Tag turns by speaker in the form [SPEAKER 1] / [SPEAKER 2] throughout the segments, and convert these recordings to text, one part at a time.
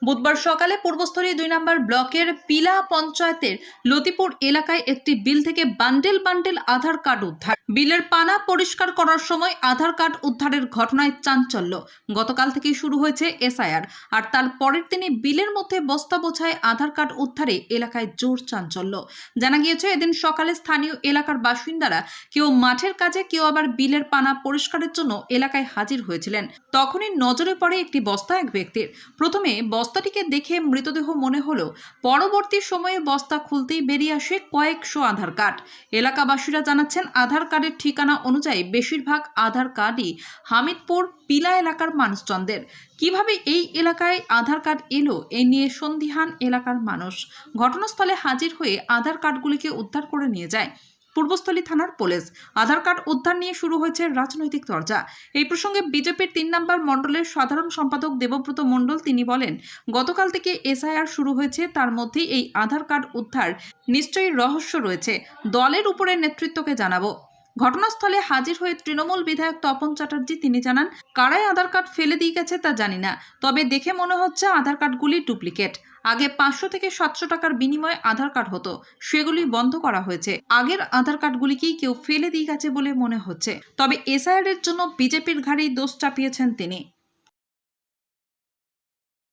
[SPEAKER 1] বুধবার সকালে পূর্বস্থলী 2 নম্বর ব্লকের পিলা পঞ্চায়েতের লতিপুর এলাকায় একটি বিল থেকে বান্ডেল বান্ডেল আধার কার্ড উদ্ধার। বিলের পানা পরিষ্কার করার সময় আধার কার্ড উদ্ধারের ঘটনায় চাঞ্চল্য। গতকাল থেকেই শুরু হয়েছে এসআইআর, আর তার পরের দিনই বিলের মধ্যে বস্তা বোঝায় আধার কার্ড উদ্ধারে এলাকায় জোর চাঞ্চল্য। জানা গিয়েছে, এদিন সকালে স্থানীয় এলাকার বাসিন্দারা কেউ মাঠের কাজে, কেউ আবার বিলের পানা পরিষ্কারের জন্য এলাকায় হাজির হয়েছিলেন। তখনই নজরে পড়ে একটি বস্তা এক ব্যক্তির। প্রথমে বস্তাটিকে দেখে মৃতদেহ মনে হলো, পরবর্তী সময়ে বস্তা খুলতেই বেরিয়ে আসে কয়েকশো আধার কার্ড। এলাকাবাসীরা জানাচ্ছেন, আধার কার্ডের ঠিকানা অনুযায়ী বেশিরভাগ আধার কার্ডই হামিদপুর পিলা এলাকার মানুষজনদের। কিভাবে এই এলাকায় আধার কার্ড এলো, এই নিয়ে সন্দিহান এলাকার মানুষ। ঘটনাস্থলে হাজির হয়ে আধার কার্ডগুলিকে উদ্ধার করে নিয়ে যায় পূর্বস্থলী থানার পুলিশ। আধার কার্ড উদ্ধার নিয়ে শুরু হয়েছে রাজনৈতিক চর্চা। এই প্রসঙ্গে বিজেপির 3 নম্বর মণ্ডলের সাধারণ সম্পাদক দেবব্রত মণ্ডল তিনি বলেন, গতকাল থেকে এসআইআর শুরু হয়েছে, তার মধ্যেই এই আধার কার্ড উদ্ধার নিশ্চয়ই রহস্য রয়েছে। দলের উপরে নেতৃত্বকে জানাবো। ঘটনাস্থলে হাজির হয়ে তৃণমূল বিধায়ক তপন চ্যাটার্জি তিনি জানান, কারাই আধার কার্ড ফেলে দিয়ে গেছে তা জানি না, তবে দেখে মনে হচ্ছে আধার কার্ডগুলি ডুপ্লিকেট। আগে 500 থেকে 700 টাকার বিনিময়ে আধার কার্ড হতো, সেগুলি বন্ধ করা হয়েছে। আগের আধার কার্ডগুলিকেই কেউ ফেলে দিয়ে গেছে বলে মনে হচ্ছে। তবে এসআইআর এর জন্য বিজেপির ঘাড়েই দোষ চাপিয়েছেন তিনি।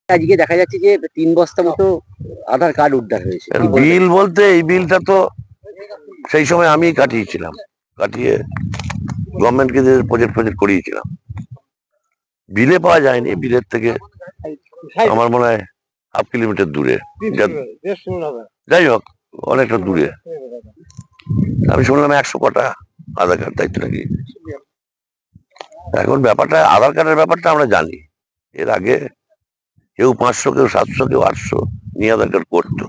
[SPEAKER 2] আজকে দেখা যাচ্ছে যে 3 বস্তা মতো আধার কার্ড উদ্ধার হয়েছে।
[SPEAKER 3] বিল বলতে এই বিলটা তো সেই সময় আমি কাটিয়েছিলাম, কাটিয়ে গভর্নমেন্টকে প্রজেক্ট করিয়েছিলাম। বিলে পাওয়া যায়নি, বিলের থেকে আমার মনে হয় 1/2 কিলোমিটার দূরে, যাই হোক অনেকটা দূরে। আমি শুনলাম 100 কটা আধার কার্ড, তাই তো নাকি? এখন ব্যাপারটা আধার কার্ডের ব্যাপারটা আমরা জানি, এর আগে কেউ 500, কেউ 700, কেউ 800 নিয়ে আধার কার্ড করতো।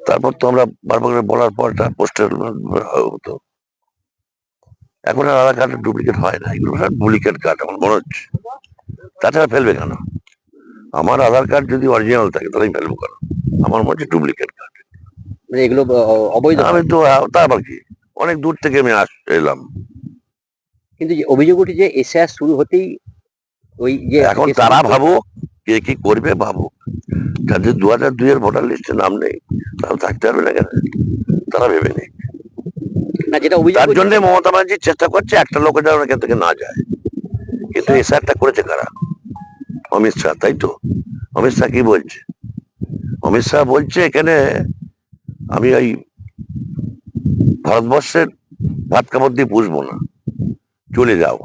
[SPEAKER 3] তারপর তো আমরা বারবার করে বলার পর পোস্টাল হতো। এখন আর আধার কার্ড ডুপ্লিকেট হয় না, এগুলো ডুপ্লিকেট কার্ড আমার মনে হচ্ছে। তাছাড়া ফেলবে কেন? আমার আধার কার্ড যদি অরিজিনাল থাকে তাহলে ফেলবো কেন? আমার মনে হচ্ছে ডুপ্লিকেট কার্ড।
[SPEAKER 2] এগুলো অবৈধ।
[SPEAKER 3] আমি তো তা আবার কি, অনেক দূর থেকে আমি এলাম।
[SPEAKER 2] কিন্তু যে অভিযোগ উঠেছে এসআইআর শুরু হতেই ওই যে
[SPEAKER 3] এখন তারা ভাবুক, কে কি করবে ভাবুক। যাদের 2002 এর ভোটার লিস্টে নাম নেই তারা থাকতে পারবে না কেন? তারা ভেবে নেই।
[SPEAKER 2] না, যেটা অভিযোগ
[SPEAKER 3] তার জন্য মমতা ব্যানার্জি চেষ্টা করছে একটা লোক যেন এখান থেকে না যায়। কিন্তু এসআরটা করেছে কারা? অমিত শাহ, তাই তো? অমিত শাহ কি বলছে? অমিত শাহ বলছে এখানে আমি ওই ভারতবর্ষের ভাত কাপড় দিয়ে পুষবো না, চলে যাও।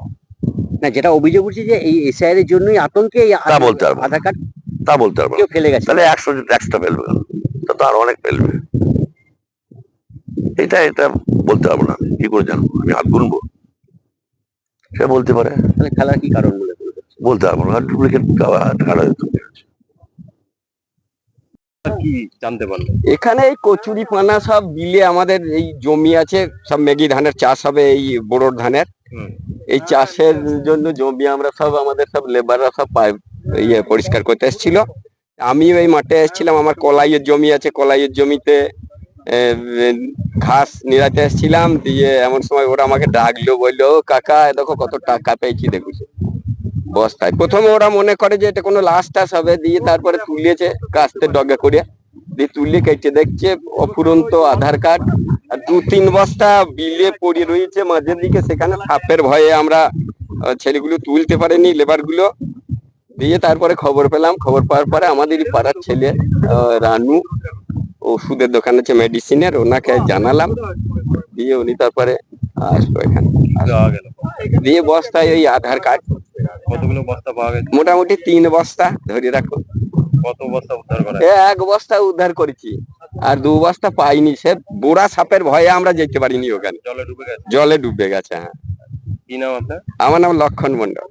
[SPEAKER 2] না, যেটা অভিযোগ উঠছে যে এই এসআইআর এর জন্যই আতঙ্কে এই
[SPEAKER 3] তা বলতে পারবো
[SPEAKER 2] আধার কার্ড
[SPEAKER 3] তা বলতে পারবো
[SPEAKER 2] কেউ ফেলে গেছে।
[SPEAKER 3] তাহলে 100টা ফেলবে কেন? তা তো আর অনেক ফেলবে। এটা বলতে পারবো না, কি করে জানবো? আমি হাত গুনবো? সে বলতে পারে।
[SPEAKER 2] তাহলে খেলার কি কারণ বলে
[SPEAKER 3] বলতে পারবো না, ডুপ্লিকেট
[SPEAKER 4] কি জানতে পারলেন?
[SPEAKER 5] এখানে এই কচুরি পানা সব বিলে আমাদের এই জমি আছে, সব মেগি ধানের চাষ হবে, এই বোরোর ধানের। এই চাষের জন্য জমি আমরা সব আমাদের সব লেবাররা সব ইয়ে পরিষ্কার করতে এসেছিল। আমিও এই মাঠে এসেছিলাম, আমার কলাইয়ের জমি আছে, কলাইয়ের জমিতে ঘাস নিড়াতে এসেছিলাম। দিয়ে এমন সময় ওরা আমাকে ডাকলো, বললো কাকা দেখো কত টাকা পেয়েছি দেখুছে বস্তায়। প্রথমে ওরা মনে করে যে এটা কোনো লাশ টাস হবে, দিয়ে তারপরে তুলেছে কাস্তে ডগা করে, দিয়ে তুলে কেটে দেখছে অফুরন্ত আধার কার্ড। আর 2-3 বস্তা বিলে পড়ে রয়েছে মাঝের দিকে, সেখানে সাপের ভয়ে আমরা ছেলেগুলো তুলতে পারিনি, লেবার গুলো। দিয়ে তারপরে খবর পেলাম, খবর পাওয়ার পরে আমাদেরই পাড়ার ছেলে রানু ওষুধের দোকান আছে মেডিসিনের, ওনাকে জানালাম। দিয়ে উনি তারপরে আসলো এখানে। দিয়ে বস্তায় ওই আধার কার্ড
[SPEAKER 4] কতগুলো বস্তা পাওয়া গেছে?
[SPEAKER 5] মোটামুটি 3 বস্তা ধরে রাখো।
[SPEAKER 4] কত বস্তা উদ্ধার করা?
[SPEAKER 5] 1 বস্তা উদ্ধার করেছি, আর 2 বস্তা পাইনি। সে বুড়া সাপের ভয়ে আমরা যেতে পারিনি ওখানে,
[SPEAKER 4] জলে ডুবে গেছে।
[SPEAKER 5] জলে ডুবে গেছে। হ্যাঁ।
[SPEAKER 4] কি নাম আপনার?
[SPEAKER 5] আমার নাম লক্ষণ মন্ডল।